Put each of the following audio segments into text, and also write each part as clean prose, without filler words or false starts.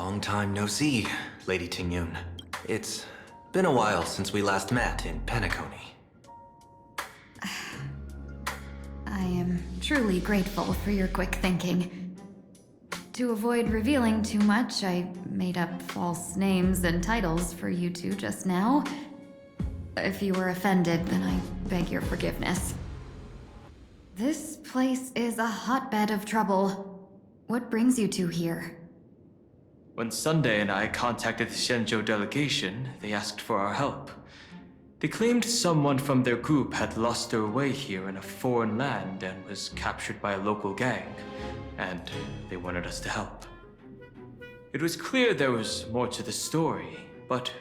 Long time no see, Lady Tingyun. It's been a while since we last met in Penacony. I am truly grateful for your quick thinking. To avoid revealing too much, I made up false names and titles for you two just now. If you were offended, then I beg your forgiveness. This place is a hotbed of trouble. What brings you two here? When Sunday and I contacted the Shenzhou delegation, they asked for our help. They claimed someone from their group had lost their way here in a foreign land and was captured by a local gang, and they wanted us to help. It was clear there was more to the story, but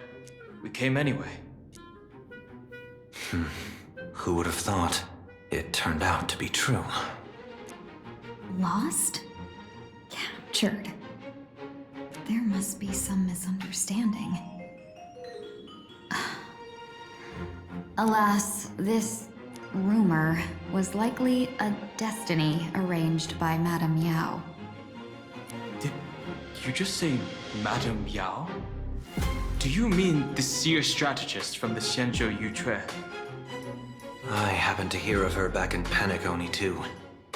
we came anyway. Who would have thought? It turned out to be true. Lost? Captured? There must be some misunderstanding. Alas, this rumor was likely a destiny arranged by Madame Yao. Did you just say Madame Yao? Do you mean the seer strategist from the Shenzhou Yutue? I happened to hear of her back in Penacony too.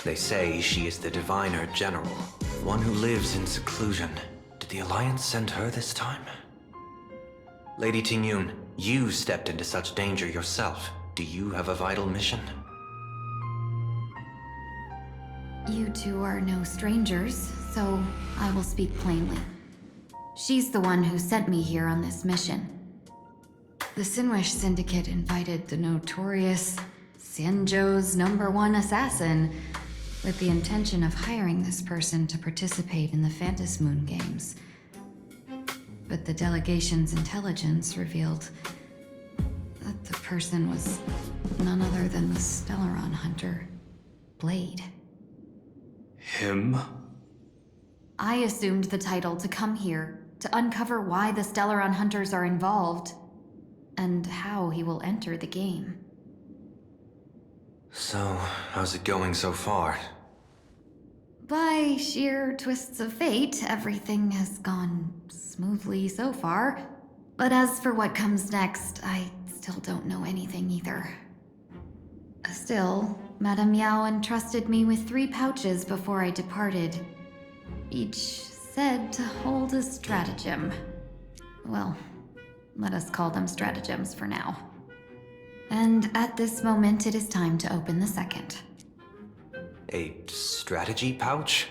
They say she is the Diviner General, one who lives in seclusion. Did the Alliance send her this time? Lady Tingyun, you stepped into such danger yourself. Do you have a vital mission? You two are no strangers, so I will speak plainly. She's the one who sent me here on this mission. The Sinwish Syndicate invited the notorious Xianzhou's #1 assassin with the intention of hiring this person to participate in the Phantom Moon Games. But the delegation's intelligence revealed that the person was none other than the Stellaron hunter, Blade. Him? I assumed the title to come here to uncover why the Stellaron hunters are involved and how he will enter the game. So, how's it going so far? By sheer twists of fate, everything has gone smoothly so far. But as for what comes next, I still don't know anything either. Still, Madame Yao entrusted me with 3 pouches before I departed. Each said to hold a stratagem. Well, let us call them stratagems for now. And at this moment, it is time to open the second. A strategy pouch?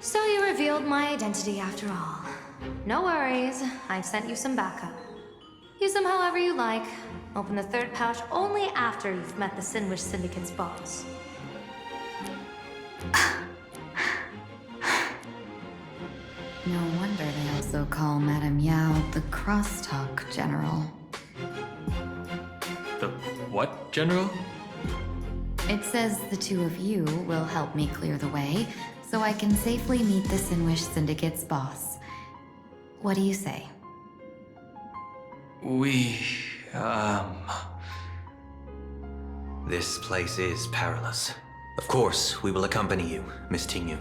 So you revealed my identity after all. No worries, I've sent you some backup. Use them however you like. Open the third pouch only after you've met the Sinwish Syndicate's boss. No wonder they also call Madame Yao the Crosstalk General. The what, General? It says the two of you will help me clear the way, so I can safely meet the Sinwish Syndicate's boss. What do you say? This place is perilous. Of course, we will accompany you, Miss Tingyun.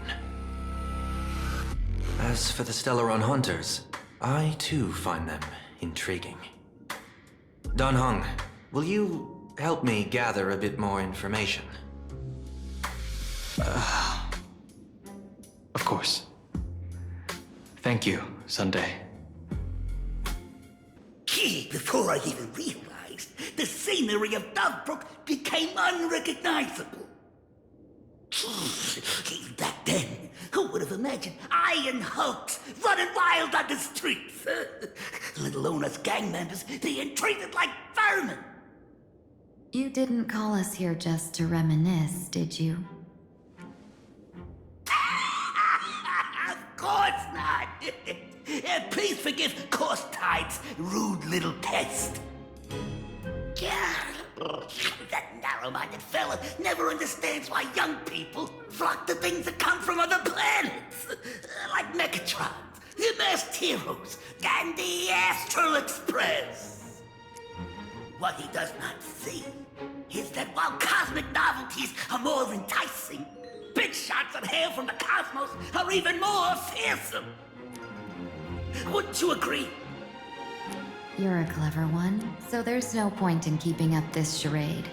As for the Stellaron hunters, I too find them intriguing. Dan Heng, will you help me gather a bit more information? Of course. Thank you, Sunday. Before I even realized, the scenery of Dovebrook became unrecognizable. Back then, who would have imagined iron hulks running wild on the streets? Let alone us gang members being treated like vermin. You didn't call us here just to reminisce, did you? Of course not. Please forgive Korstein's rude little pest. That narrow-minded fella never understands why young people flock to things that come from other planets. Like Mechatrons, the masked heroes, and the Astral Express. What he does not see is that while cosmic novelties are more enticing, big shots that hail from the cosmos are even more fearsome. Wouldn't you agree? You're a clever one, so there's no point in keeping up this charade.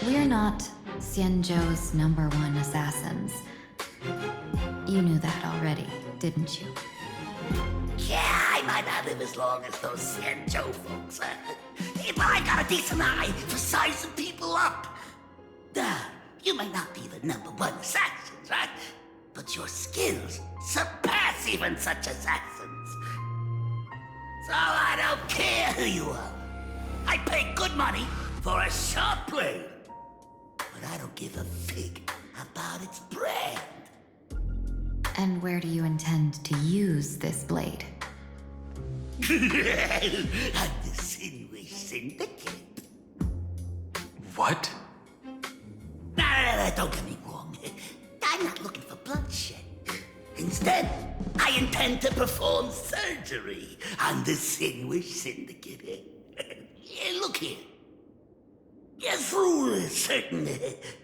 We're not Xianzhou's #1 assassins. You knew that already, didn't you? Yeah, I might not live as long as those Xianzhou folks. But I got a decent eye for sizing people up. You may not be the #1 assassins, right? But your skills surpass even such assassins. So I don't care who you are. I pay good money for a sharp blade. But I don't give a fig about its brand. And where do you intend to use this blade? On the Sinewy Syndicate. What? No, don't get me wrong. I'm not looking for bloodshed. Instead, I intend to perform surgery on the Sinewy Syndicate. Look here. Through certain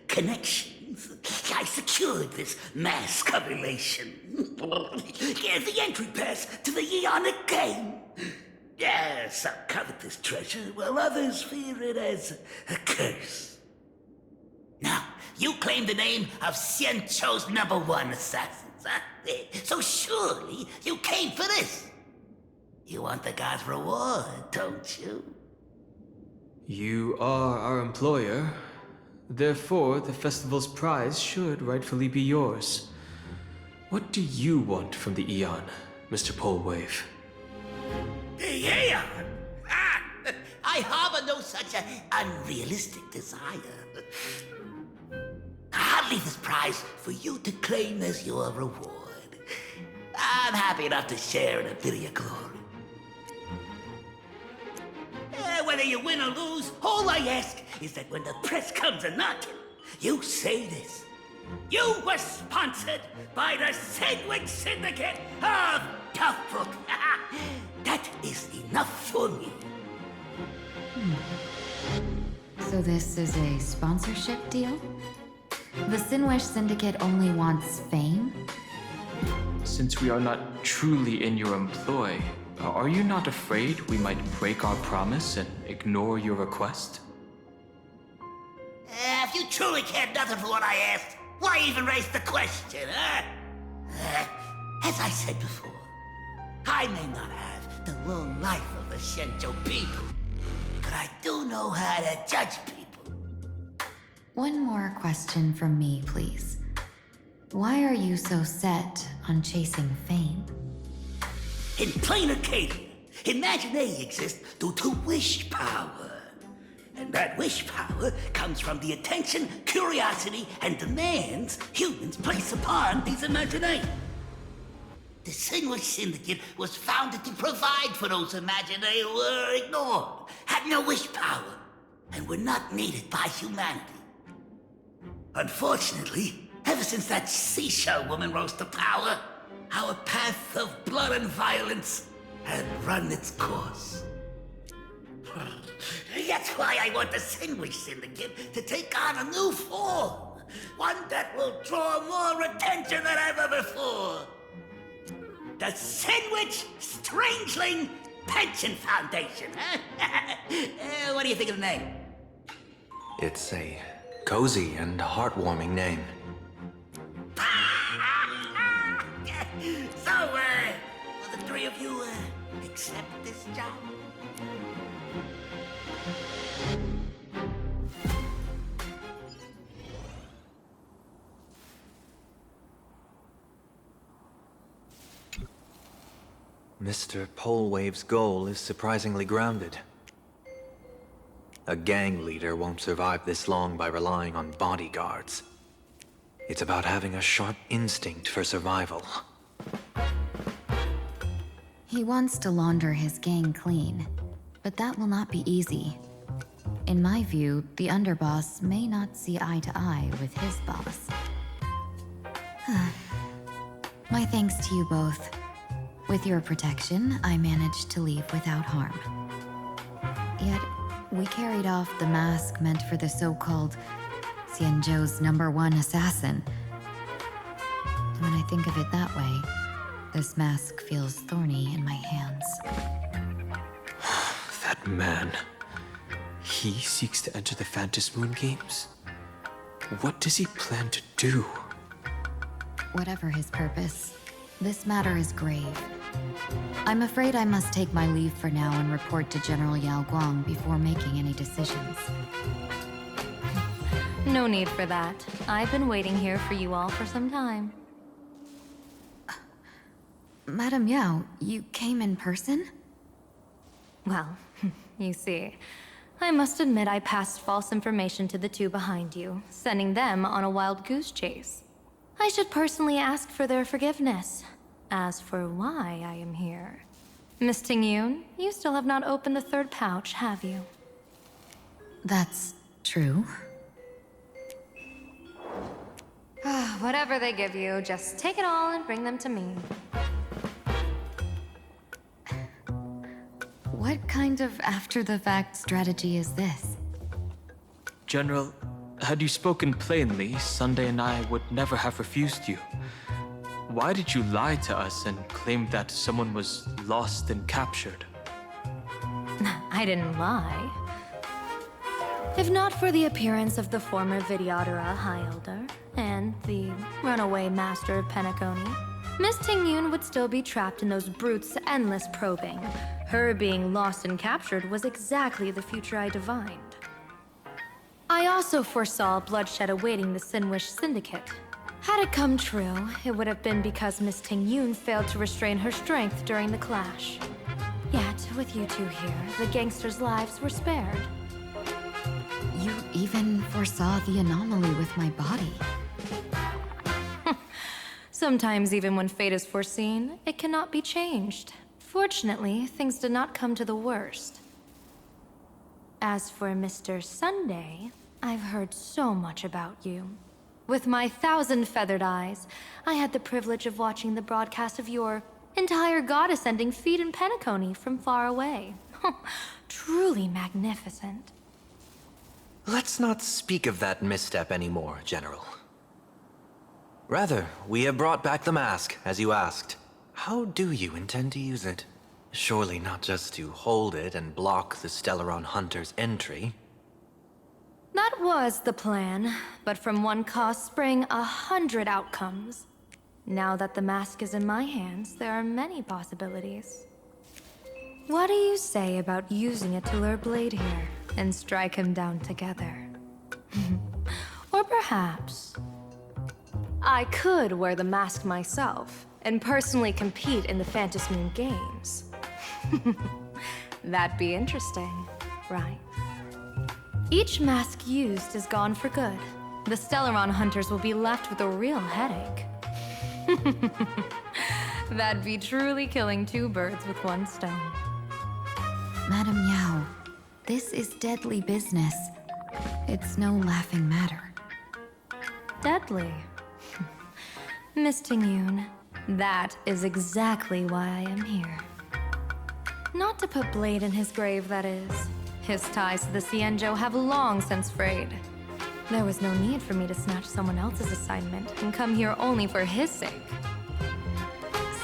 connections, I secured this mass correlation. The entry pass to the Eonic game. Some covet this treasure, while others fear it as a curse. Now, you claim the name of Xianzhou's #1 assassins, huh? So surely you came for this. You want the god's reward, don't you? You are our employer. Therefore, the festival's prize should rightfully be yours. What do you want from the Eon, Mr. Polwave? The Aeon? I harbor no such unrealistic desire. I'll leave this prize for you to claim as your reward. I'm happy enough to share in a bit of your glory. Whether you win or lose, all I ask is that when the press comes a-knocking, you say this. You were sponsored by the Sandwich Syndicate of Toughbrook. That is enough for me. So this is a sponsorship deal? The Sinwish Syndicate only wants fame? Since we are not truly in your employ, are you not afraid we might break our promise and ignore your request? If you truly cared nothing for what I asked, why even raise the question, huh? As I said before, I may not have the long life of the Xianzhou people, but I do know how to judge people. One more question from me, please. Why are you so set on chasing fame? In Planarcadia, Imagination exists due to wish power. And that wish power comes from the attention, curiosity, and demands humans place upon these imaginations. The Sinwish Syndicate was founded to provide for those imaginations who were ignored, had no wish power, and were not needed by humanity. Unfortunately, ever since that seashell woman rose to power, our path of blood and violence had run its course. That's why I want the Sinwish Syndicate to take on a new form. One that will draw more attention than ever before. The Sinwich Strangeling Pension Foundation, huh? What do you think of the name? It's a cozy and heartwarming name. So, will the three of you, accept this job? Mr. Polwave's goal is surprisingly grounded. A gang leader won't survive this long by relying on bodyguards. It's about having a sharp instinct for survival. He wants to launder his gang clean, but that will not be easy. In my view, the underboss may not see eye to eye with his boss. My thanks to you both. With your protection, I managed to leave without harm. Yet, we carried off the mask meant for the so-called Xianzhou's #1 assassin, When I think of it that way, this mask feels thorny in my hands. That man. He seeks to enter the Phantom Moon Games? What does he plan to do? Whatever his purpose, this matter is grave. I'm afraid I must take my leave for now and report to General Yao Guang before making any decisions. No need for that. I've been waiting here for you all for some time. Madam Yao, you came in person? Well, you see, I must admit I passed false information to the two behind you, sending them on a wild goose chase. I should personally ask for their forgiveness. As for why I am here, Miss Tingyun, you still have not opened the third pouch, have you? That's true. Whatever they give you, just take it all and bring them to me. What kind of after-the-fact strategy is this? General, had you spoken plainly, Sunday and I would never have refused you. Why did you lie to us and claim that someone was lost and captured? I didn't lie. If not for the appearance of the former Vidyadhara High Elder and the runaway master of Penacony, Miss Tingyun would still be trapped in those brutes' endless probing. Her being lost and captured was exactly the future I divined. I also foresaw bloodshed awaiting the Sinwish Syndicate. Had it come true, it would have been because Miss Tingyun failed to restrain her strength during the clash. Yet, with you two here, the gangsters' lives were spared. You even foresaw the anomaly with my body. Sometimes, even when fate is foreseen, it cannot be changed. Fortunately, things did not come to the worst. As for Mr. Sunday, I've heard so much about you. With my 1,000 feathered eyes, I had the privilege of watching the broadcast of your entire goddess-ending feat in Penacony from far away. Truly magnificent. Let's not speak of that misstep anymore, General. Rather, we have brought back the mask, as you asked. How do you intend to use it? Surely not just to hold it and block the Stellaron Hunter's entry. That was the plan, but from one cause spring 100 outcomes. Now that the mask is in my hands, there are many possibilities. What do you say about using it to lure Blade here and strike him down together? Or perhaps I could wear the mask myself and personally compete in the Phantom Moon Games. That'd be interesting, right? Each mask used is gone for good. The Stellaron hunters will be left with a real headache. That'd be truly killing two birds with one stone. Madam Yao, this is deadly business. It's no laughing matter. Deadly. Miss Tingyun, that is exactly why I am here. Not to put Blade in his grave, that is. His ties to the Xianzhou have long since frayed. There was no need for me to snatch someone else's assignment and come here only for his sake.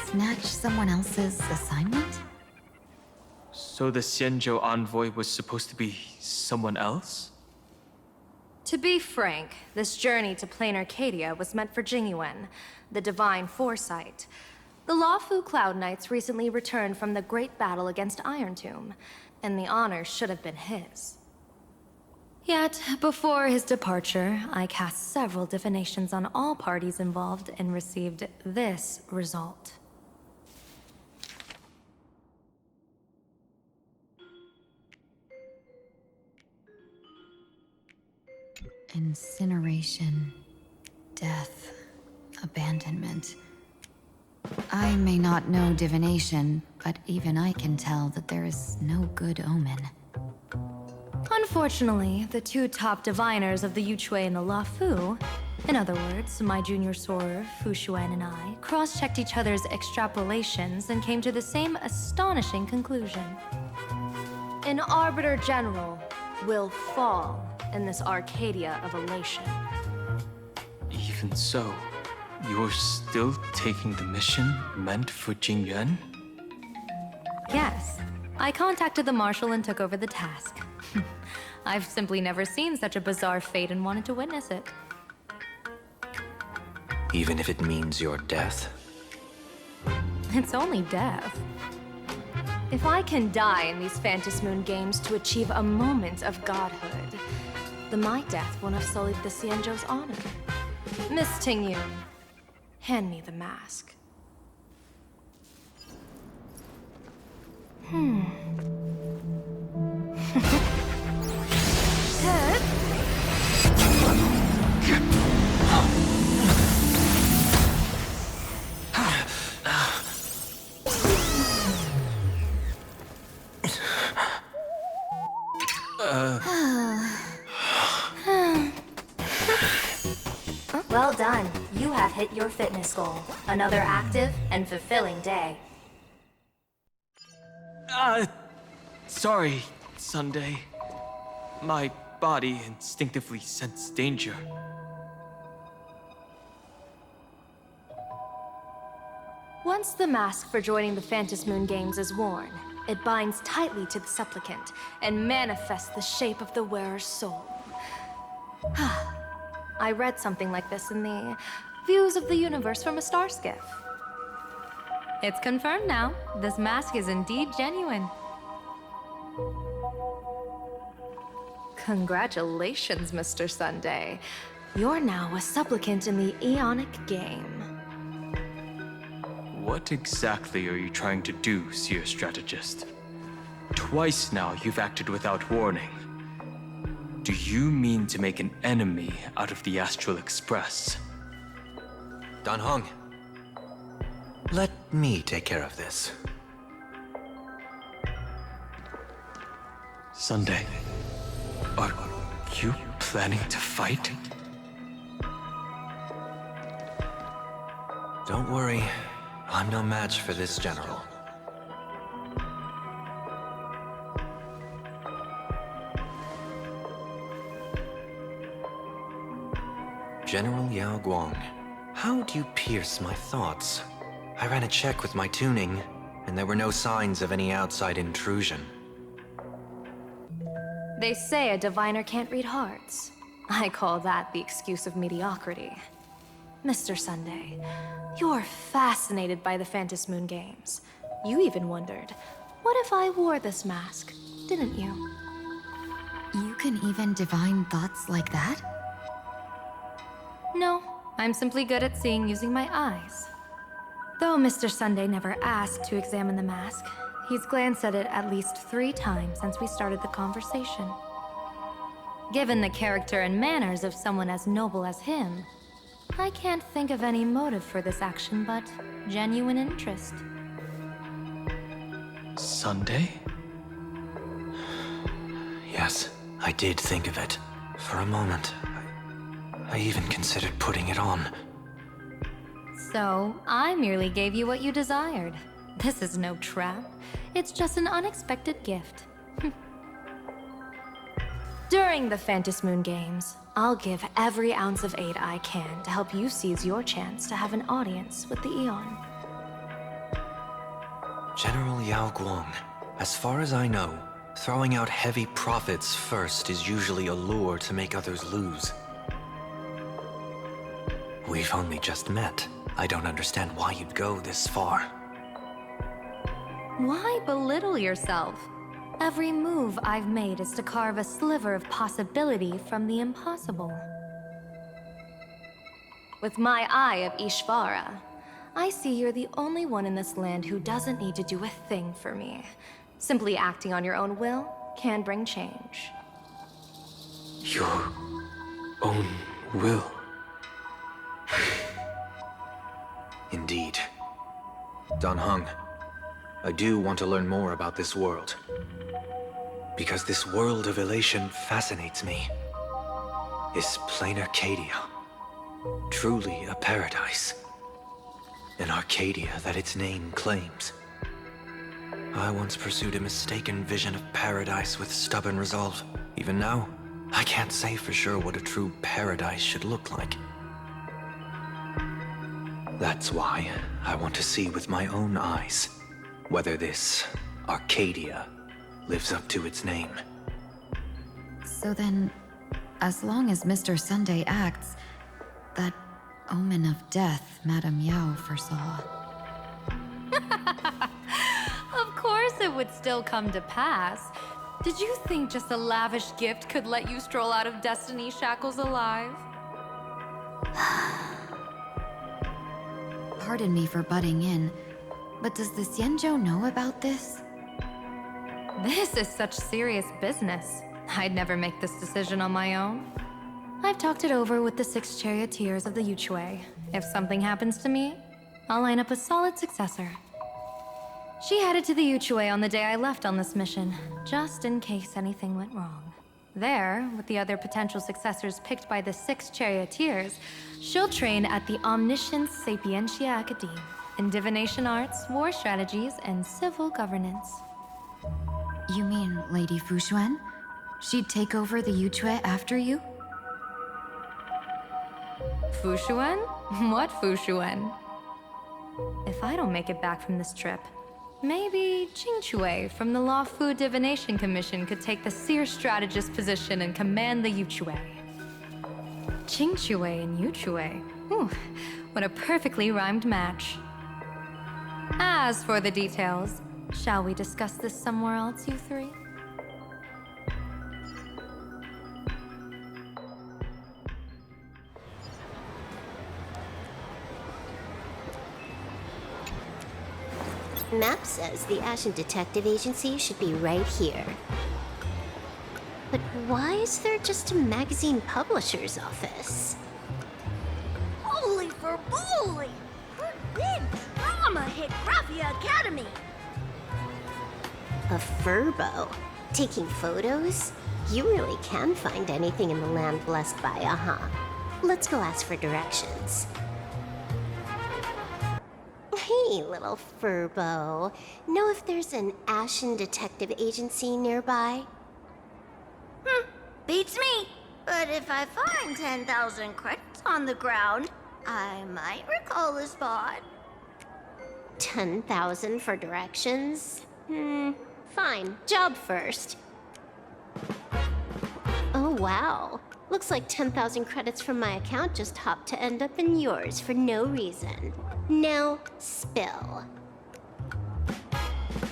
Snatch someone else's assignment? So the Xianzhou envoy was supposed to be someone else? To be frank, this journey to Planarcadia was meant for Jingyuan, the divine foresight. The Lawfu Cloud Knights recently returned from the great battle against Iron Tomb, and the honor should have been his. Yet, before his departure, I cast several divinations on all parties involved and received this result. Incineration, death, abandonment. I may not know divination, but even I can tell that there is no good omen. Unfortunately, the two top diviners of the Yuchui and the Luofu, in other words, my junior soror, Fu Xuan, and I, cross-checked each other's extrapolations and came to the same astonishing conclusion. An Arbiter General will fall in this Arcadia of elation. Even so, You're still taking the mission meant for Jing Yuan? Yes. I contacted the Marshal and took over the task. I've simply never seen such a bizarre fate and wanted to witness it. Even if it means your death? It's only death. If I can die in these Phantasmoon games to achieve a moment of godhood, then my death won't have sullied the Xianzhou's honor. Miss Tingyun, hand me the mask. Well done. You have hit your fitness goal. Another active and fulfilling day. Sorry, Sunday. My body instinctively sensed danger. Once the mask for joining the Phantasmoon games is worn, it binds tightly to the supplicant and manifests the shape of the wearer's soul. I read something like this in the Views of the Universe from a Star Skiff. It's confirmed now. This mask is indeed genuine. Congratulations, Mr. Sunday. You're now a supplicant in the Aeonic game. What exactly are you trying to do, Seer Strategist? Twice now you've acted without warning. Do you mean to make an enemy out of the Astral Express? Dan Heng, let me take care of this. Sunday, are you planning to fight? Don't worry, I'm no match for this general. General Yao Guang, how do you pierce my thoughts? I ran a check with my tuning, and there were no signs of any outside intrusion. They say a diviner can't read hearts. I call that the excuse of mediocrity. Mr. Sunday, you're fascinated by the Phantasmoon games. You even wondered, what if I wore this mask, didn't you? You can even divine thoughts like that? No, I'm simply good at seeing using my eyes. Though Mr. Sunday never asked to examine the mask, he's glanced at it at least 3 times since we started the conversation. Given the character and manners of someone as noble as him, I can't think of any motive for this action but genuine interest. Sunday? Yes, I did think of it. For a moment, I even considered putting it on. So, I merely gave you what you desired. This is no trap. It's just an unexpected gift. During the Phantasmoon games, I'll give every ounce of aid I can to help you seize your chance to have an audience with the Eon. General Yao Guang, as far as I know, throwing out heavy profits first is usually a lure to make others lose. We've only just met. I don't understand why you'd go this far. Why belittle yourself? Every move I've made is to carve a sliver of possibility from the impossible. With my eye of Ishvara, I see you're the only one in this land who doesn't need to do a thing for me. Simply acting on your own will can bring change. Your own will? Indeed. Dan Heng, I do want to learn more about this world. Because this world of elation fascinates me. Is Planarcadia truly a paradise? An Arcadia that its name claims? I once pursued a mistaken vision of paradise with stubborn resolve. Even now, I can't say for sure what a true paradise should look like. That's why I want to see with my own eyes whether this Arcadia lives up to its name. So then, as long as Mr. Sunday acts, that omen of death Madame Yao foresaw. Of course it would still come to pass. Did you think just a lavish gift could let you stroll out of Destiny's shackles alive? Pardon me for butting in, but does the Xianzhou know about this? This is such serious business. I'd never make this decision on my own. I've talked it over with the 6 charioteers of the Yuchui. If something happens to me, I'll line up a solid successor. She headed to the Yuchui on the day I left on this mission, just in case anything went wrong. There, with the other potential successors picked by the 6 charioteers, she'll train at the Omniscience Sapientia Academe in divination arts, war strategies, and civil governance. You mean Lady Fushuan? She'd take over the Yuchui after you? Fushuan? What Fushuan? If I don't make it back from this trip, maybe Qingchui from the Law Fu Divination Commission could take the seer strategist position and command the Yuchui. Qingchui and Yuchui. Ooh, what a perfectly rhymed match. As for the details, shall we discuss this somewhere else, you three? Map says the Ashen Detective Agency should be right here. But why is there just a magazine publisher's office? Holy for bowling! Big drama hit Raffia Academy! A furbo? Taking photos? You really can find anything in the land blessed by, Let's go ask for directions. Hey, little furbo. Know if there's an Ashen Detective Agency nearby? Beats me! But if I find 10,000 credits on the ground, I might recall the spot. 10,000 for directions? Fine. Job first. Oh, wow. Looks like 10,000 credits from my account just hopped to end up in yours for no reason. Now, spill.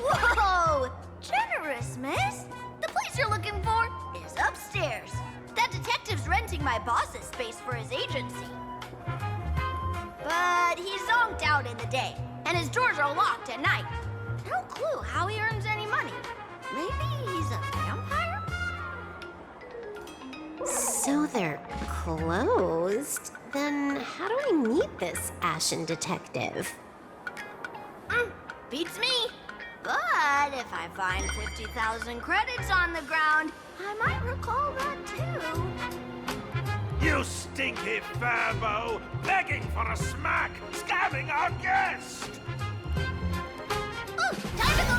Whoa! Generous, miss! The place you're looking for is upstairs. That detective's renting my boss's space for his agency. But he's zonked out in the day, and his doors are locked at night. No clue how he earns any money. Maybe he's a vampire? So they're closed? Then how do I meet this Ashen Detective? Beats me. But if I find 50,000 credits on the ground, I might recall that too. You stinky furbo! Begging for a smack! Scamming our guest! Ooh, time to go!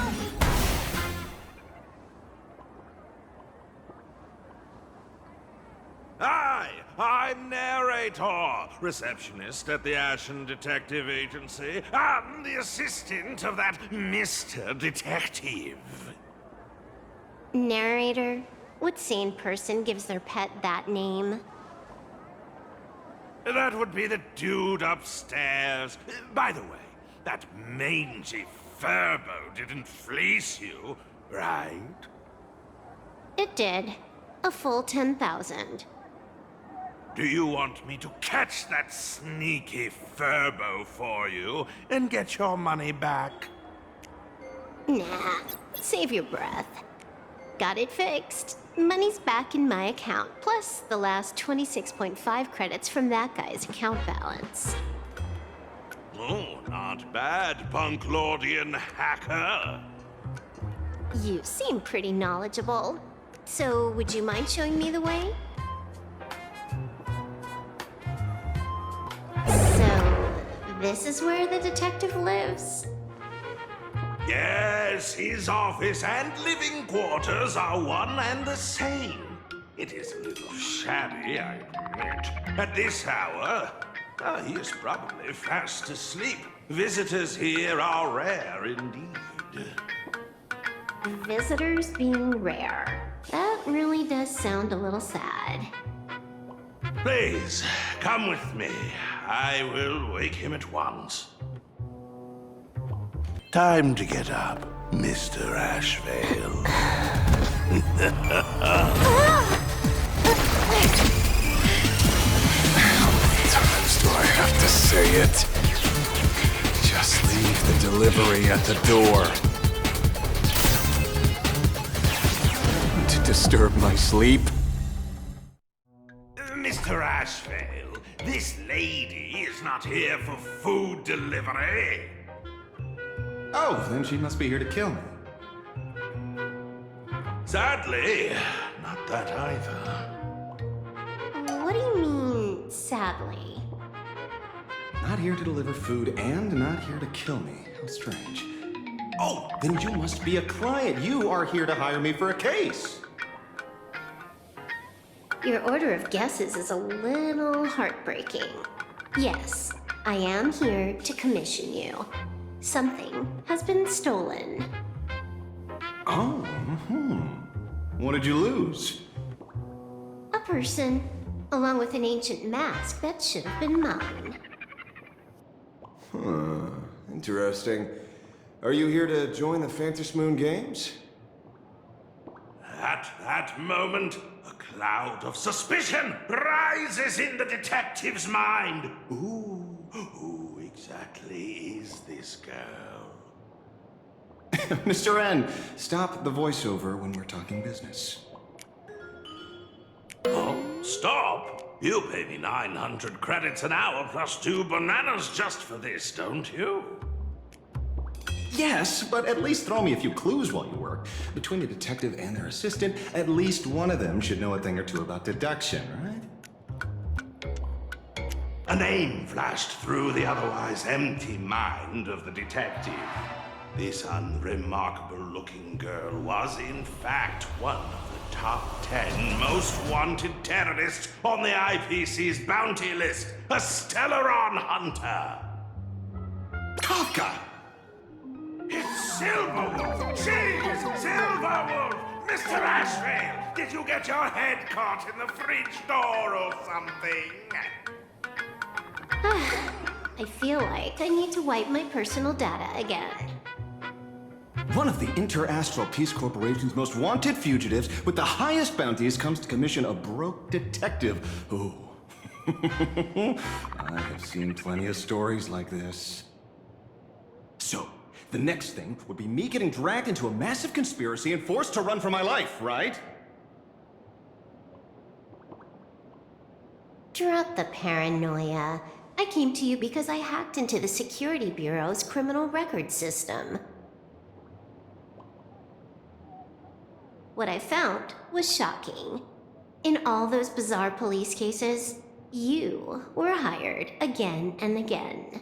Hi, I'm Narrator, receptionist at the Ashen Detective Agency. I'm the assistant of that Mr. Detective. Narrator? What sane person gives their pet that name? That would be the dude upstairs. By the way, that mangy furbo didn't fleece you, right? It did. A full 10,000. Do you want me to catch that sneaky furbo for you and get your money back? Nah, save your breath. Got it fixed. Money's back in my account, plus the last 26.5 credits from that guy's account balance. Oh, not bad, Punk Lordian hacker. You seem pretty knowledgeable. So, would you mind showing me the way? So, this is where the detective lives? Yes, his office and living quarters are one and the same. It is a little shabby, I admit, at this hour, He is probably fast asleep. Visitors here are rare indeed. Visitors being rare. That really does sound a little sad. Please, come with me. I will wake him at once. Time to get up, Mr. Ashvale. How many times do I have to say it? Just leave the delivery at the door. To disturb my sleep? Mr. Ashvale, this lady is not here for food delivery. Oh, then she must be here to kill me. Sadly, not that either. What do you mean, sadly? Not here to deliver food and not here to kill me. How strange. Oh, then you must be a client. You are here to hire me for a case. Your order of guesses is a little heartbreaking. Yes, I am here to commission you. Something has been stolen. Oh, What did you lose? A person, along with an ancient mask that should have been mine. Interesting. Are you here to join the Phantom Moon Games? At that moment, a cloud of suspicion rises in the detective's mind. Who exactly is this girl? Mr. N, stop the voiceover when we're talking business. Oh, stop! You pay me 900 credits an hour plus 2 bananas just for this, don't you? Yes, but at least throw me a few clues while you work. Between the detective and their assistant, at least one of them should know a thing or two about deduction, right? A name flashed through the otherwise empty mind of the detective. This unremarkable-looking girl was, in fact, one of the top 10 most wanted terrorists on the IPC's bounty list, a Stellaron hunter. Kafka! It's Silverwolf! She's Silverwolf! Mr. Ashvale, did you get your head caught in the fridge door or something? I feel like I need to wipe my personal data again. One of the Interastral Peace Corporation's most wanted fugitives with the highest bounties comes to commission a broke detective. Oh. I have seen plenty of stories like this. So, the next thing would be me getting dragged into a massive conspiracy and forced to run for my life, right? Drop the paranoia. I came to you because I hacked into the Security Bureau's criminal record system. What I found was shocking. In all those bizarre police cases, you were hired again and again.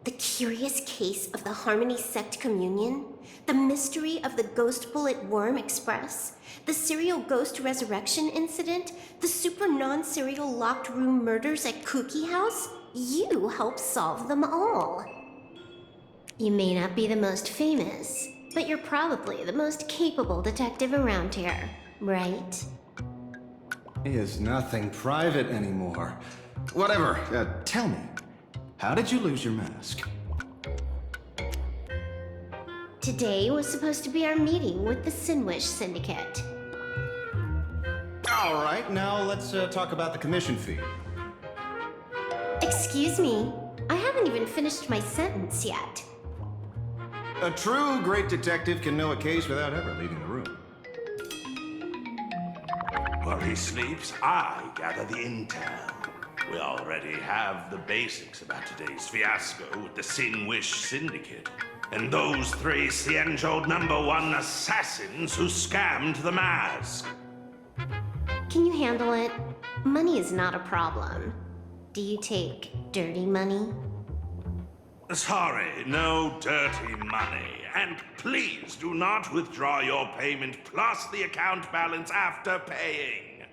The curious case of the Harmony Sect Communion, the mystery of the Ghost Bullet Worm Express, the serial ghost resurrection incident, the super non-serial locked room murders at Kooky House, you helped solve them all. You may not be the most famous, but you're probably the most capable detective around here, right? Is nothing private anymore. Whatever, tell me, how did you lose your mask? Today was supposed to be our meeting with the Sinwish Syndicate. All right, now let's talk about the commission fee. Excuse me, I haven't even finished my sentence yet. A true great detective can know a case without ever leaving the room. While he sleeps, I gather the intel. We already have the basics about today's fiasco with the Sinwish Syndicate, and those 3 Cienjo #1 assassins who scammed the mask. Can you handle it? Money is not a problem. Do you take dirty money? Sorry, no dirty money. And please do not withdraw your payment plus the account balance after paying.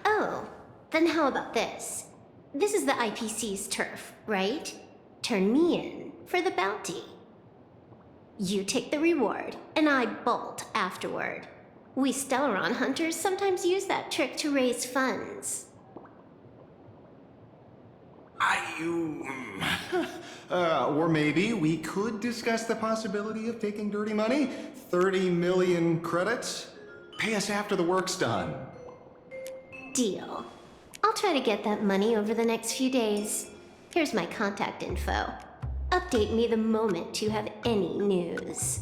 Oh, then how about this? This is the IPC's turf, right? Turn me in for the bounty. You take the reward, and I bolt afterward. We Stellaron hunters sometimes use that trick to raise funds. Or maybe we could discuss the possibility of taking dirty money? 30 million credits? Pay us after the work's done. Deal. I'll try to get that money over the next few days. Here's my contact info. Update me the moment you have any news.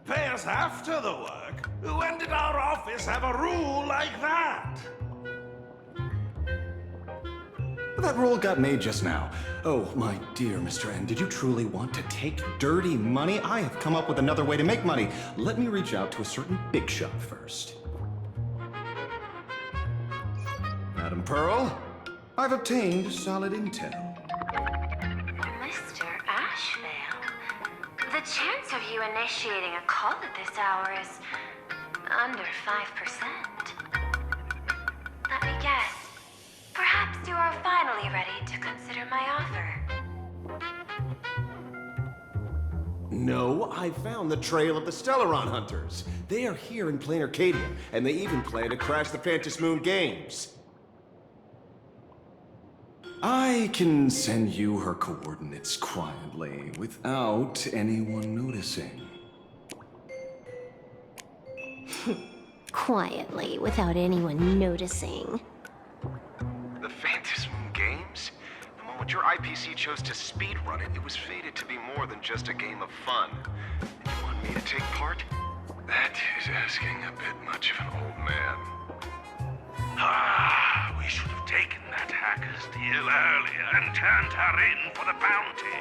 Pay us after the work? When did our office have a rule like that? That rule got made just now. Oh, my dear Mr. N, did you truly want to take dirty money? I have come up with another way to make money. Let me reach out to a certain big shot first. Madam Pearl, I've obtained solid intel. Mr. Ashvale, the chance of you initiating a call at this hour is under 5%. Let me guess. Perhaps you are finally ready to consider my offer. No, I found the trail of the Stellaron hunters. They are here in Planarcadia, and they even plan to crash the Phantom Moon Games. I can send you her coordinates quietly, without anyone noticing. Quietly, without anyone noticing. The Phantom Moon Games? The moment your IPC chose to speedrun it, it was fated to be more than just a game of fun. And you want me to take part? That is asking a bit much of an old man. Ah, we should have taken that hacker's deal earlier and turned her in for the bounty.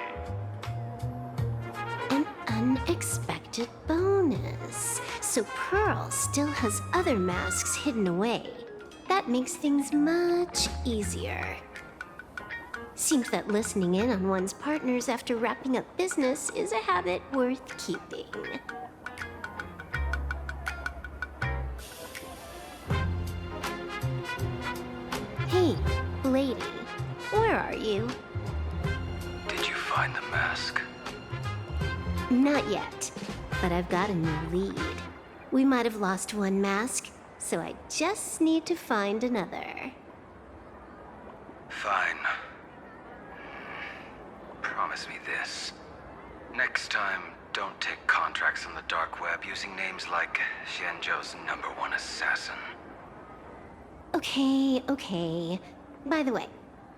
An unexpected bonus. So Pearl still has other masks hidden away. That makes things much easier. Seems that listening in on one's partners after wrapping up business is a habit worth keeping. Hey, lady, where are you? Did you find the mask? Not yet, but I've got a new lead. We might have lost one mask, so I just need to find another. Fine. Promise me this. Next time, don't take contracts on the dark web using names like Xianzhou's #1 assassin. Okay. By the way,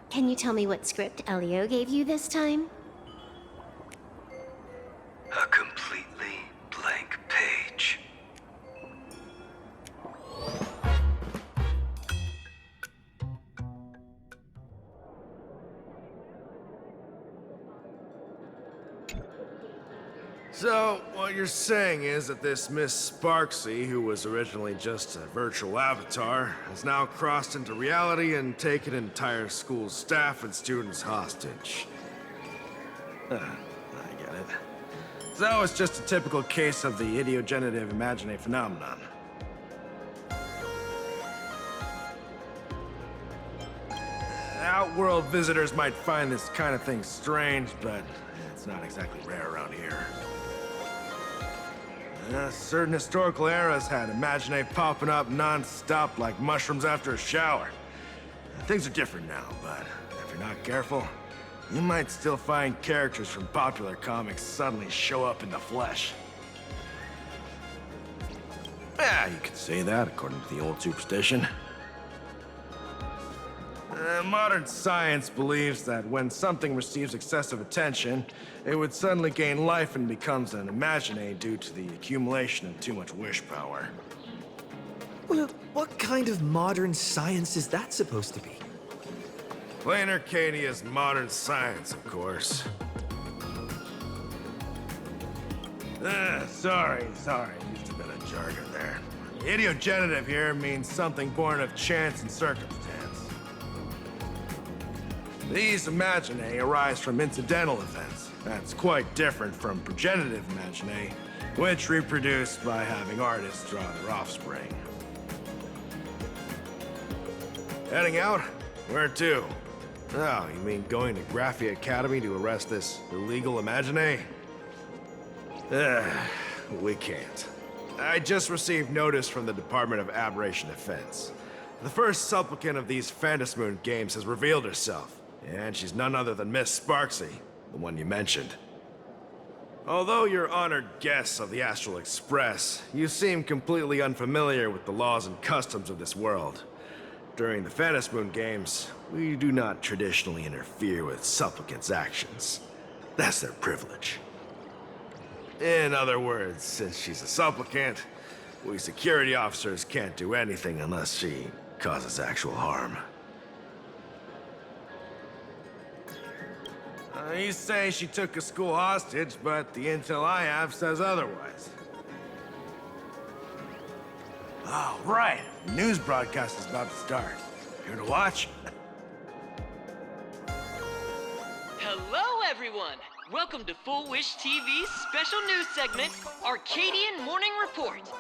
can you tell me what script Elio gave you this time? A completely blank page. So, what you're saying is that this Miss Sparksy, who was originally just a virtual avatar, has now crossed into reality and taken entire school staff and students hostage. I get it. So it's just a typical case of the idiogenerative imaginae phenomenon. Outworld visitors might find this kind of thing strange, but it's not exactly rare around here. Certain historical eras had imaginae popping up non-stop like mushrooms after a shower. Things are different now, but if you're not careful, you might still find characters from popular comics suddenly show up in the flesh. Yeah, you could say that according to the old superstition. Modern science believes that when something receives excessive attention, it would suddenly gain life and becomes an imaginae due to the accumulation of too much wish power. Well, what kind of modern science is that supposed to be? Planarcadia's modern science, of course. Sorry. Used a bit of jargon there. Idiogenerative here means something born of chance and circumstance. These imaginae arise from incidental events. That's quite different from progenitive imaginae, which reproduce by having artists draw their offspring. Heading out? Where to? Oh, you mean going to Graphia Academy to arrest this illegal Imagine? We can't. I just received notice from the Department of Aberration Defense. The first supplicant of these Phantasmoon games has revealed herself, and she's none other than Miss Sparksy, the one you mentioned. Although you're honored guests of the Astral Express, you seem completely unfamiliar with the laws and customs of this world. During the Phantasmoon games, we do not traditionally interfere with supplicants' actions. That's their privilege. In other words, since she's a supplicant, we security officers can't do anything unless she causes actual harm. You say she took a school hostage, but the intel I have says otherwise. Oh, right. The news broadcast is about to start. Here to watch? Hello, everyone! Welcome to Full Wish TV's special news segment, Arcadian Morning Report.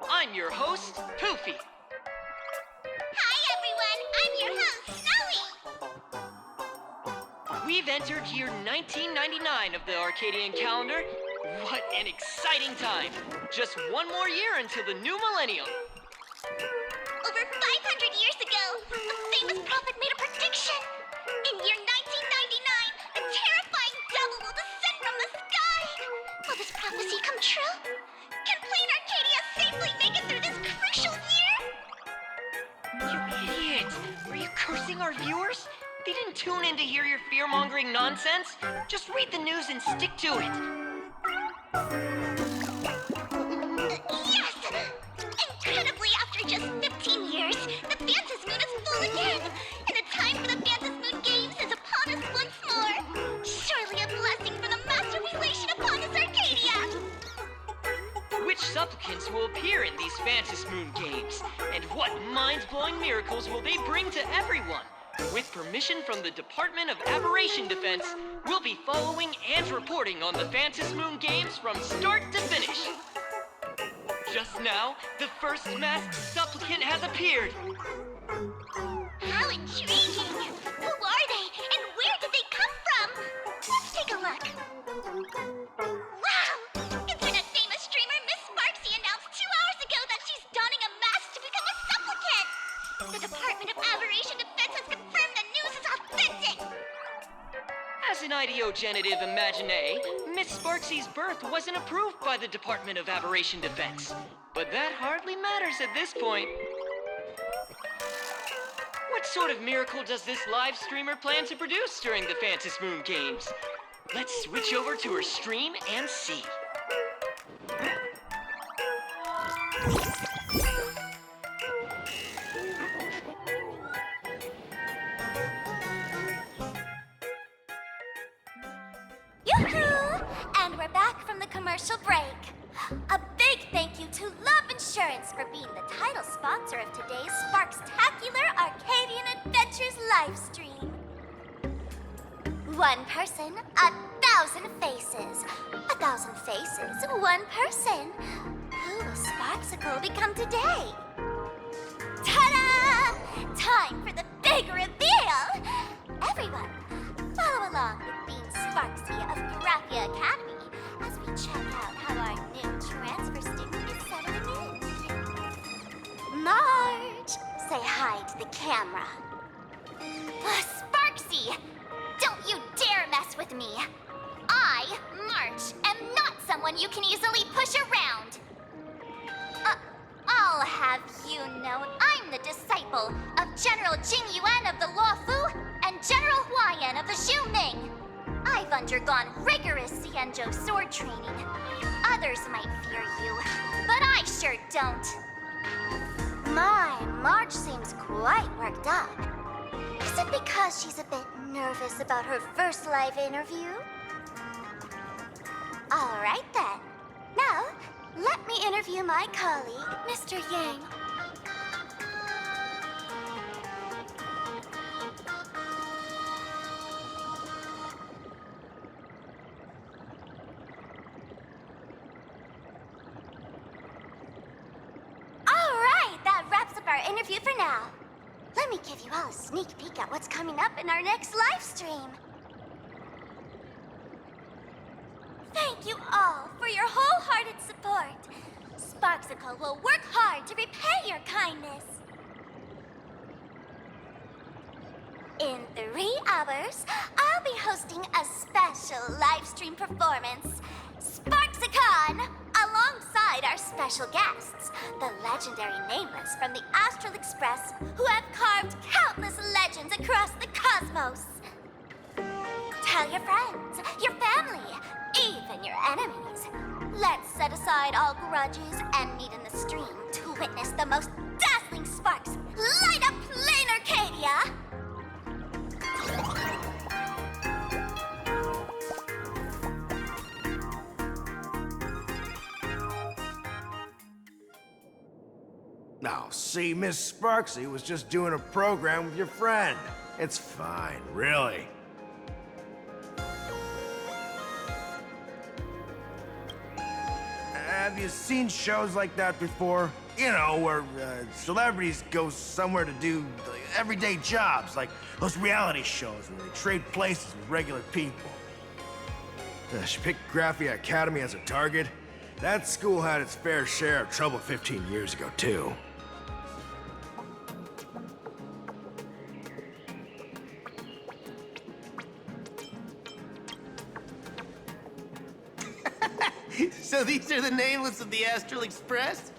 I'm your host, Poofy. Hi, everyone! I'm your host, Snowy! We've entered year 1999 of the Arcadian calendar. What an exciting time! Just one more year until the new millennium. Over 500 years ago, a famous prophet made a prediction. In year 1999, a terrifying devil will descend from the sky. Will this prophecy come true? Can Planarcadia safely make it through this crucial year? You idiot! Are you cursing our viewers? They didn't tune in to hear your fear-mongering nonsense. Just read the news and stick to it. Yes! Incredibly, after just 15 years, the Phantasmoon is full again! And the time for the Phantasmoon Games is upon us once more! Surely a blessing from the master relation upon us, Arcadia! Which supplicants will appear in these Phantasmoon games? And what mind-blowing miracles will they bring to everyone? With permission from the Department of Aberration Defense, we'll be following and reporting on the Phantasmoon games from start to finish. Just now, the first masked supplicant has appeared. How intriguing! Who are they, and where did they come from? Let's take a look. Wow! Internet-famous streamer Miss Sparksy announced 2 hours ago that she's donning a mask to become a supplicant! The Department of Aberration Defense has confirmed the news is authentic! As an ideogenitive imagine, Miss Sparksy's birth wasn't approved by the Department of Aberration Defense. But that hardly matters at this point. What sort of miracle does this live streamer plan to produce during the Phantasmoon games? Let's switch over to her stream and see. Yoo-hoo! And we're back from the commercial break. A big thank you to Love Insurance for being the title sponsor of today's Sparkstacular Arcadian Adventures livestream. One person, 1,000 faces. 1,000 faces, one person. Who will Sparksicle become today? Ta-da! Time for the big reveal! Everyone, follow along with Bean Sparksy of Graphia Academy as we check out how our new transfer student is settling in. Marge, say hi to the camera. Sparksy, don't you dare mess with me. I, Marge, am not someone you can easily push around. I'll have you know I'm the disciple of General Jing Yuan of the Luofu and General Huayan of the Xu Ming. I've undergone rigorous Xianzhou sword training. Others might fear you, but I sure don't. My, Marge seems quite worked up. Is it because she's a bit nervous about her first live interview? All right then. Now, let me interview my colleague, Mr. Yang. All right, that wraps up our interview for now. Let let me give you all a sneak peek at what's coming up in our next live stream. Thank you all for your wholehearted support. Sparksicle will work hard to repay your kindness. In 3 hours, I'll be hosting a special live stream performance, Sparksicon, alongside our special guests, the legendary Nameless from the Astral Express, who have carved countless legends across the cosmos. Tell your friends, your family, even your enemies. Let's set aside all grudges and meet in the stream to witness the most dazzling sparks light up Planarcadia! Now, see, Miss Sparksy was just doing a program with your friend. It's fine, really. Have you seen shows like that before? You know, where celebrities go somewhere to do everyday jobs, like those reality shows where they trade places with regular people. She picked Graphia Academy as a target. That school had its fair share of trouble 15 years ago, too. So these are the Nameless of the Astral Express?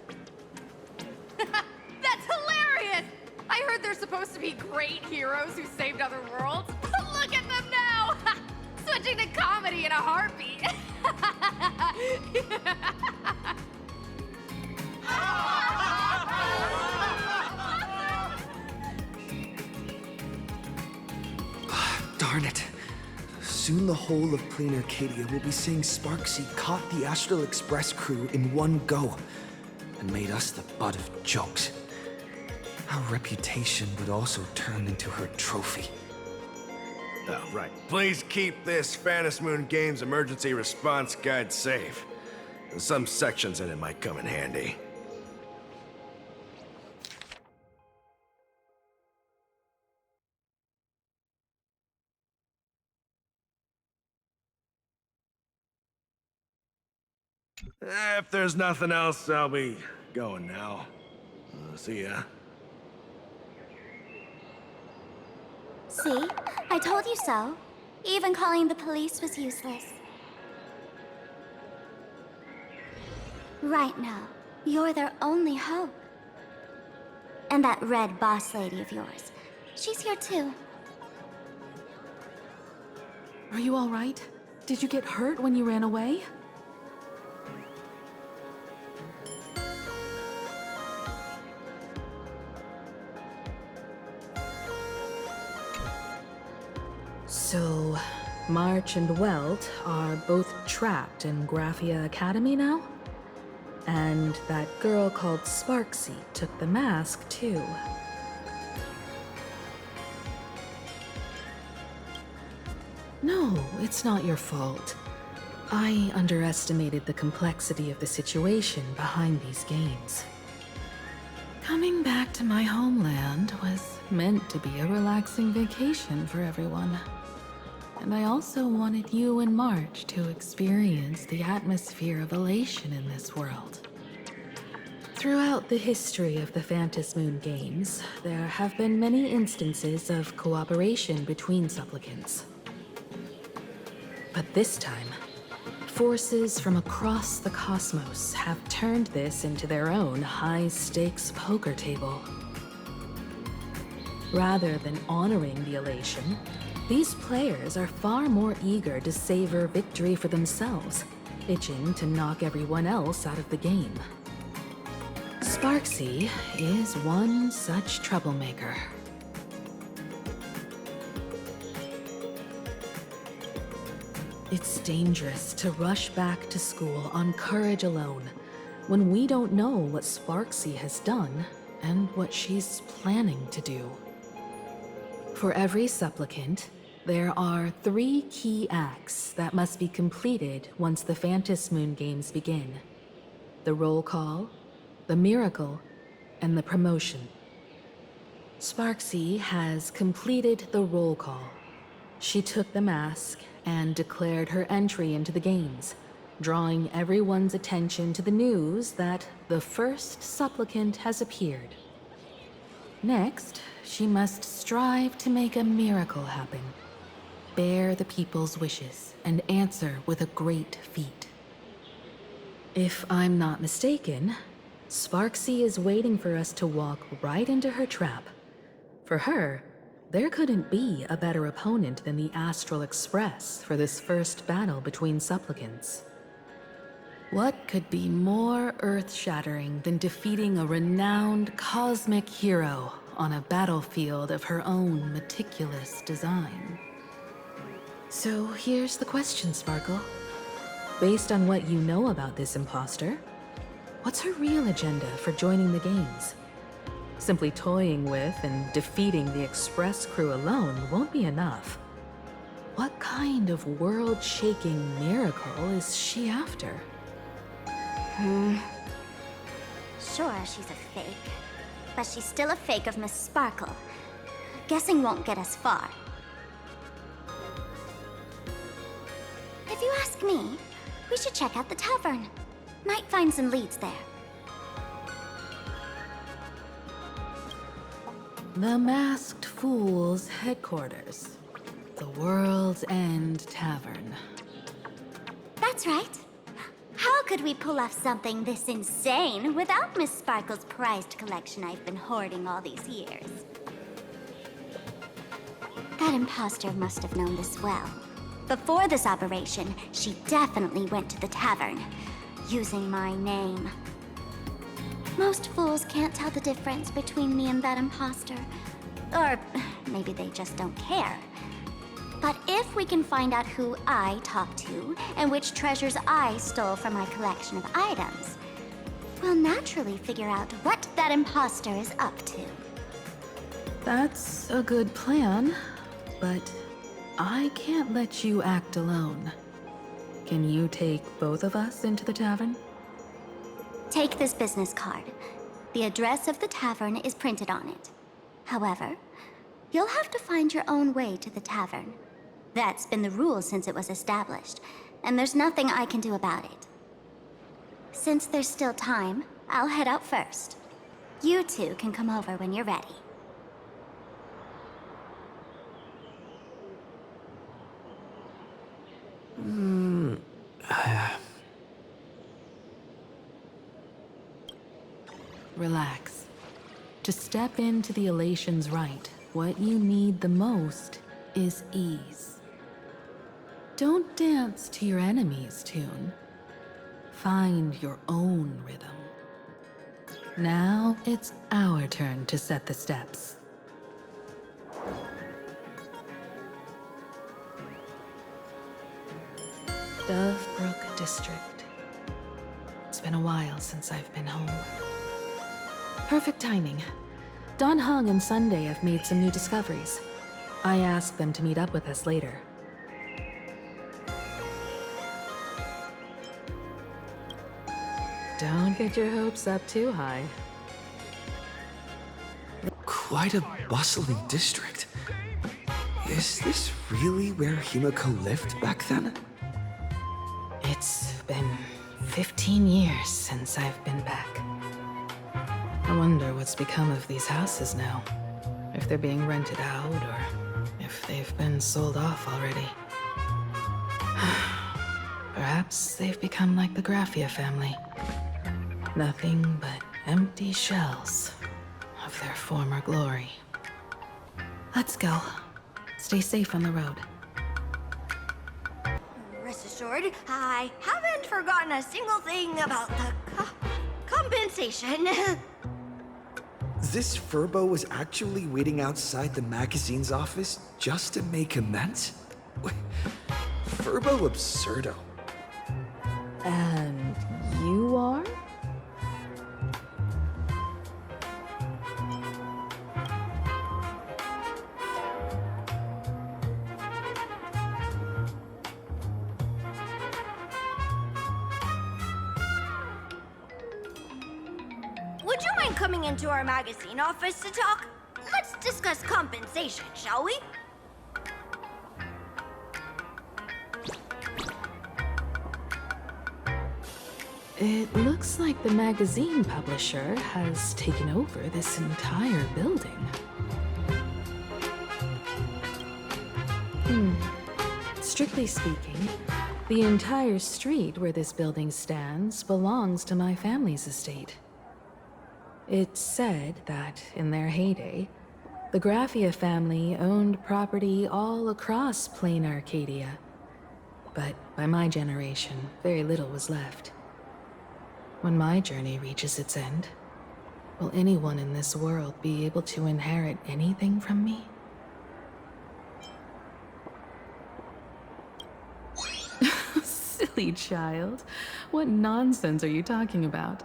That's hilarious! I heard they're supposed to be great heroes who saved other worlds. Look at them now! Switching to comedy in a heartbeat. Darn it. Soon the whole of Planarcadia will be saying Sparksy caught the Astral Express crew in one go and made us the butt of jokes. Our reputation would also turn into her trophy. Oh, right. Please keep this Phantom Moon Games emergency response guide safe. Some sections in it might come in handy. If there's nothing else, I'll be going now. See ya. See? I told you so. Even calling the police was useless. Right now, you're their only hope. And that red boss lady of yours, she's here too. Are you all right? Did you get hurt when you ran away? So, March and Welt are both trapped in Graphia Academy now? And that girl called Sparksy took the mask, too. No, it's not your fault. I underestimated the complexity of the situation behind these games. Coming back to my homeland was meant to be a relaxing vacation for everyone. And I also wanted you and March to experience the atmosphere of elation in this world. Throughout the history of the Phantom Moon Games, there have been many instances of cooperation between supplicants. But this time, forces from across the cosmos have turned this into their own high-stakes poker table. Rather than honoring the elation, these players are far more eager to savor victory for themselves, itching to knock everyone else out of the game. Sparksy is one such troublemaker. It's dangerous to rush back to school on courage alone, when we don't know what Sparksy has done and what she's planning to do. For every supplicant, there are 3 key acts that must be completed once the Phantom Moon Games begin. The roll call, the miracle, and the promotion. Sparksy has completed the roll call. She took the mask and declared her entry into the games, drawing everyone's attention to the news that the first supplicant has appeared. Next, she must strive to make a miracle happen, bear the people's wishes, and answer with a great feat. If I'm not mistaken, Sparksy is waiting for us to walk right into her trap. For her, there couldn't be a better opponent than the Astral Express for this first battle between supplicants. What could be more earth-shattering than defeating a renowned cosmic hero on a battlefield of her own meticulous design? So here's the question, Sparkle. Based on what you know about this imposter, what's her real agenda for joining the games? Simply toying with and defeating the Express crew alone won't be enough. What kind of world-shaking miracle is she after? Sure, she's a fake. But she's still a fake of Miss Sparkle. Guessing won't get us far. If you ask me, we should check out the tavern. Might find some leads there. The Masked Fool's headquarters. The World's End Tavern. That's right. How could we pull off something this insane without Miss Sparkle's prized collection I've been hoarding all these years? That imposter must have known this well. Before this operation, she definitely went to the tavern, using my name. Most fools can't tell the difference between me and that imposter. Or maybe they just don't care. But if we can find out who I talked to and which treasures I stole from my collection of items, we'll naturally figure out what that imposter is up to. That's a good plan, but I can't let you act alone. Can you take both of us into the tavern? Take this business card. The address of the tavern is printed on it. However, you'll have to find your own way to the tavern. That's been the rule since it was established, and there's nothing I can do about it. Since there's still time, I'll head out first. You two can come over when you're ready. Relax. To step into the Elation's right, what you need the most is ease. Don't dance to your enemy's tune. Find your own rhythm. Now it's our turn to set the steps. Dovebrook District. It's been a while since I've been home. Perfect timing. Don Hung and Sunday have made some new discoveries. I asked them to meet up with us later. Don't get your hopes up too high. Quite a bustling district. Is this really where Himiko lived back then? It's been 15 years since I've been back. I wonder what's become of these houses now. If they're being rented out, or if they've been sold off already. Perhaps they've become like the Graffia family. Nothing but empty shells of their former glory. Let's go. Stay safe on the road. Rest assured, I haven't forgotten a single thing about the compensation. This Furbo was actually waiting outside the magazine's office just to make amends? Furbo absurdo. And you are? Would you mind coming into our magazine office to talk? Let's let's discuss compensation, shall we? It looks like the magazine publisher has taken over this entire building. Strictly speaking, the entire street where this building stands belongs to my family's estate. It's said that, in their heyday, the Graphia family owned property all across Planarcadia. But by my generation, very little was left. When my journey reaches its end, will anyone in this world be able to inherit anything from me? Silly child. What nonsense are you talking about?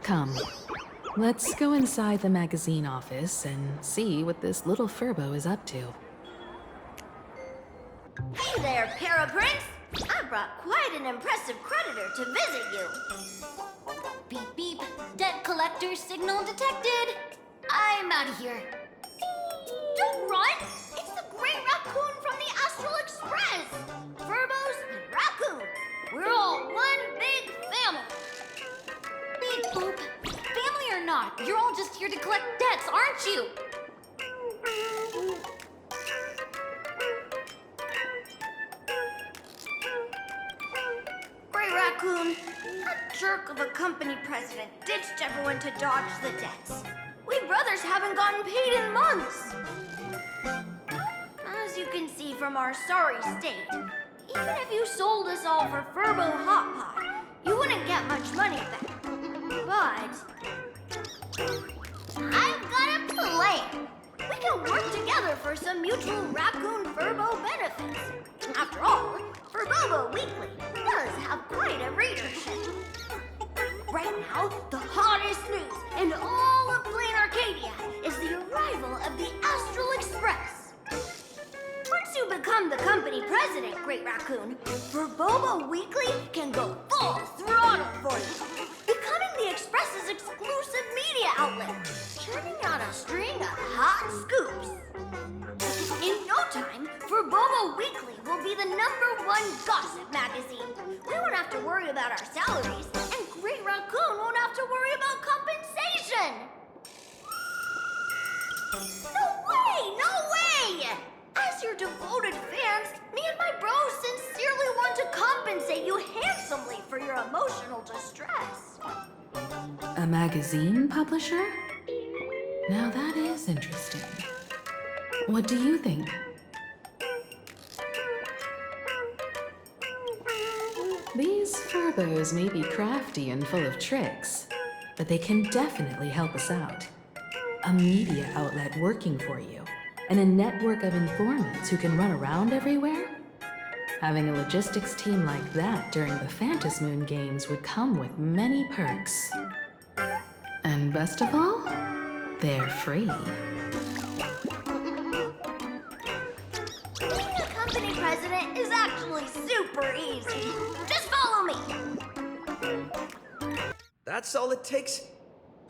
Come, let's go inside the magazine office and see what this little Furbo is up to. Hey there, Paraprince! I brought quite an impressive creditor to visit you. Beep beep. Debt collector signal detected. I'm out of here. Don't run! It's the Great Raccoon from the Astral Express! Furbos and raccoons. We're all one big family. Beep boop. Family or not, you're all just here to collect debts, aren't you? Great Raccoon, that jerk of a company president ditched everyone to dodge the debts. We brothers haven't gotten paid in months. As you can see from our sorry state, even if you sold us all for Furbo Hot Pot, you wouldn't get much money back. But I've got a plan. We can work together for some mutual Raccoon Furbo benefits. After all, Furbobo Weekly does have quite a readership. Right now, the hottest news in all of Planarcadia is the arrival of the Astral Express. Once you become the company president, Great Raccoon, Furbobo Weekly can go full throttle for you, becoming the Express's exclusive media outlet, churning out a string of hot scoops. In no time, Furbobo Weekly will be the #1 gossip magazine. We won't have to worry about our salaries, and Great Raccoon won't have to worry about compensation. No way! No way! As your devoted fans, me and my bros sincerely want to compensate you handsomely for your emotional distress. A magazine publisher? Now that is interesting. What do you think? These Furbos may be crafty and full of tricks, but they can definitely help us out. A media outlet working for you, and a network of informants who can run around everywhere? Having a logistics team like that during the Phantasmoon Games would come with many perks. And best of all, they're free. Being a company president is actually super easy. Just follow me. That's all it takes?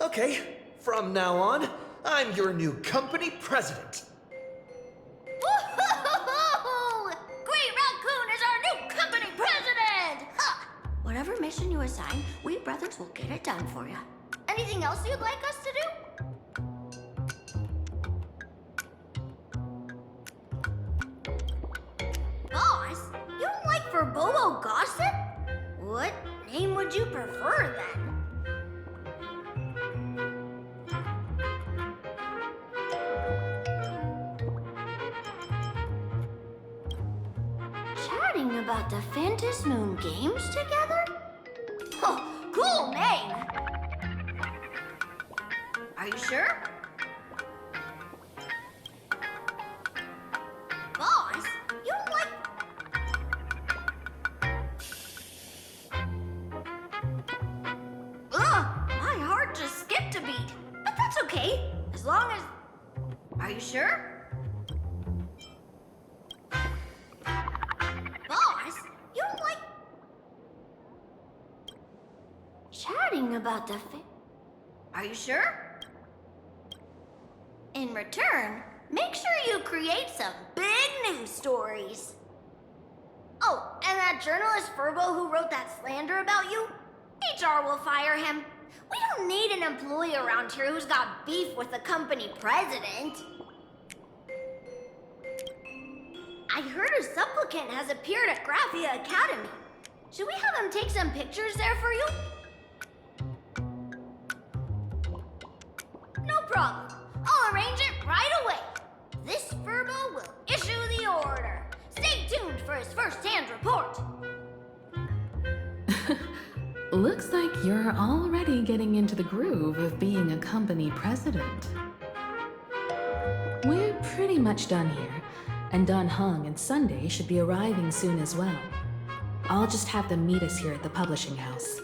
Okay, from now on, I'm your new company president. Woo-hoo-hoo-hoo! Great Raccoon is our new company president! Ha! Whatever mission you assign, we brothers will get it done for you. Anything else you'd like us to do? Boss, you don't like Furbobo gossip? What name would you prefer then? Chatting about the Phantasmoon Games together? Oh, cool name! Are you sure? Boss, you don't like... Ugh, my heart just skipped a beat. But that's okay, as long as... Are you sure? Boss, you don't like... Chatting about the Are you sure? In return, make sure you create some big news stories. Oh, and that journalist Furbo who wrote that slander about you? HR will fire him. We don't need an employee around here who's got beef with the company president. I heard a supplicant has appeared at Graphia Academy. Should we have him take some pictures there for you? No problem. I'll arrange it right away. This Furbo will issue the order. Stay tuned for his first-hand report. Looks like you're already getting into the groove of being a company president. We're pretty much done here, and Dan Heng and Sunday should be arriving soon as well. I'll just have them meet us here at the publishing house.